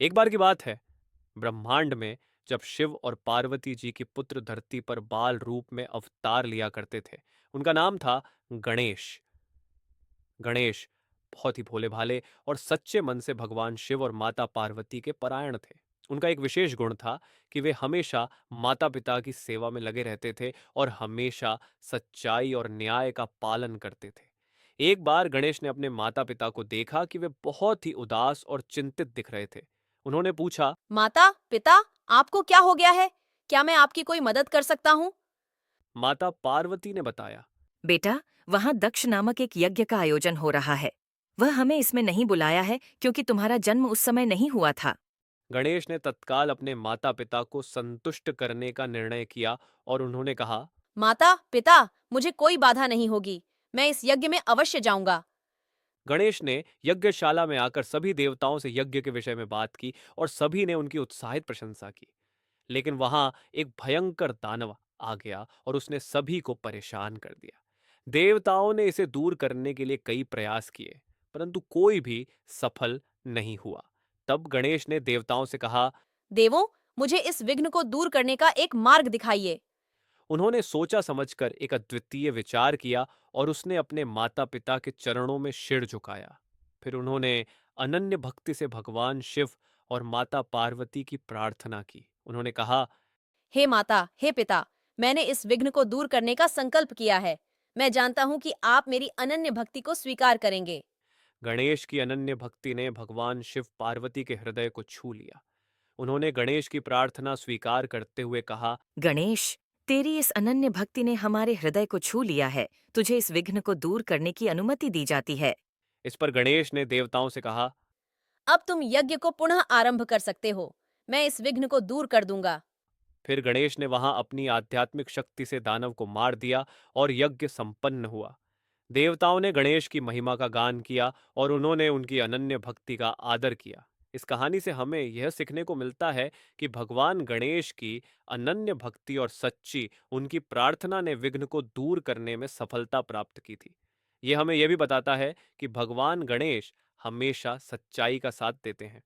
एक बार की बात है, ब्रह्मांड में जब शिव और पार्वती जी के पुत्र धरती पर बाल रूप में अवतार लिया करते थे। उनका नाम था गणेश। गणेश बहुत ही भोले भाले और सच्चे मन से भगवान शिव और माता पार्वती के परायण थे। उनका एक विशेष गुण था कि वे हमेशा माता पिता की सेवा में लगे रहते थे और हमेशा सच्चाई और न्याय का पालन करते थे। एक बार गणेश ने अपने माता पिता को देखा कि वे बहुत ही उदास और चिंतित दिख रहे थे। उन्होंने पूछा, माता, पिता, आपको क्या हो गया है? क्या मैं आपकी कोई मदद कर सकता हूँ? माता पार्वती ने बताया। बेटा, वहाँ दक्ष नामक एक यज्ञ का आयोजन हो रहा है। वह हमें इसमें नहीं बुलाया है क्योंकि तुम्हारा जन्म उस समय नहीं हुआ था। गणेश ने तत्काल अपने माता पिता को संतुष्ट करने का निर्णय किया और उन्होंने कहा, माता, पिता, मुझे कोई बाधा नहीं होगी। मैं इस यज्ञ में अवश्य जाऊंगा। गणेश ने यज्ञशाला में आकर सभी देवताओं से यज्ञ के विषय में बात की और सभी ने उनकी उत्साहित प्रशंसा की। लेकिन वहां एक भयंकर दानव आ गया और उसने सभी को परेशान कर दिया। देवताओं ने इसे दूर करने के लिए कई प्रयास किए, परंतु कोई भी सफल नहीं हुआ। तब गणेश ने देवताओं से कहा। देवों, मुझे इस विघ्न को दूर करने का एक मार्ग दिखाइए। उन्होंने सोचा समझकर एक अद्वितीय विचार किया और उसने अपने माता पिता के चरणों में सिर झुकाया। फिर उन्होंने अनन्य भक्ति से भगवान शिव और माता पार्वती की प्रार्थना की। उन्होंने कहा, हे माता, हे पिता, मैंने इस विघ्न को दूर करने का संकल्प किया है। मैं जानता हूँ कि आप मेरी अनन्य भक्ति को स्वीकार करेंगे। गणेश की अनन्य भक्ति ने भगवान शिव पार्वती के हृदय को छू लिया। उन्होंने गणेश की प्रार्थना स्वीकार करते हुए कहा। गणेश, तेरी इस अनन्य भक्ति ने हमारे हृदय को छू लिया है। तुझे इस विघ्न को दूर करने की अनुमति दी जाती है। इस पर गणेश ने देवताओं से कहा। अब तुम यज्ञ को पुनः आरंभ कर सकते हो। मैं इस विघ्न को दूर कर दूंगा। फिर गणेश ने वहां अपनी आध्यात्मिक शक्ति से दानव को मार दिया और यज्ञ संपन्न हुआ। देवताओं ने गणेश की महिमा का गान किया और उन्होंने उनकी अनन्य भक्ति का आदर किया। इस कहानी से हमें यह सीखने को मिलता है कि भगवान गणेश की अनन्य भक्ति और सच्ची उनकी प्रार्थना ने विघ्न को दूर करने में सफलता प्राप्त की थी। यह हमें यह भी बताता है कि भगवान गणेश हमेशा सच्चाई का साथ देते हैं